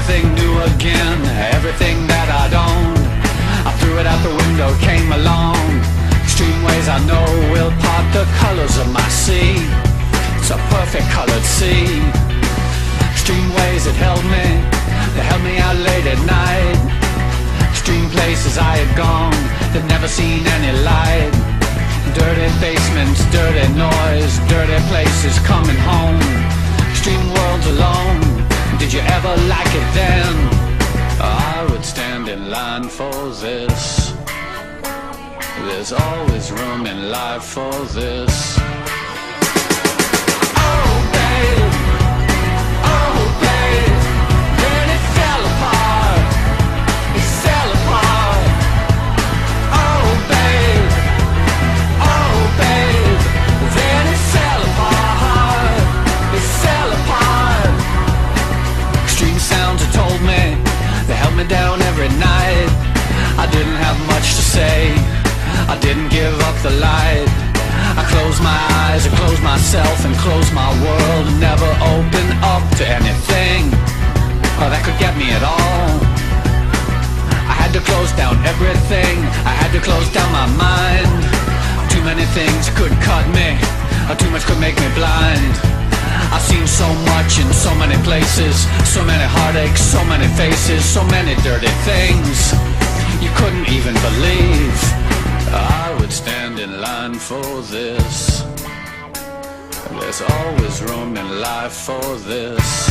everything new again, everything that I'd owned. I threw it out the window, came along. Streamways I know will part the colors of my sea. It's a perfect colored sea. Streamways that held me, they held me out late at night. Stream places I had gone, that never seen any light. Dirty basements, dirty noise, dirty places coming home. Stream worlds alone, did you ever like it then? I would stand in line for this. There's always room in life for this. Oh babe, oh babe, then it fell apart. It fell apart. Oh babe, oh babe, then it fell apart. It fell apart. Extreme sounds have told me, they held me down every night. I didn't have much to say, I didn't give up the light. I closed my eyes, I closed myself and closed my world, and never opened up to anything that could get me at all. I had to close down everything, I had to close down my mind. Too many things could cut me, too much could make me blind. I've seen so much in so many places, so many heartaches, so many faces, so many dirty things you couldn't even believe. I would stand in line for this. There's always room in life for this.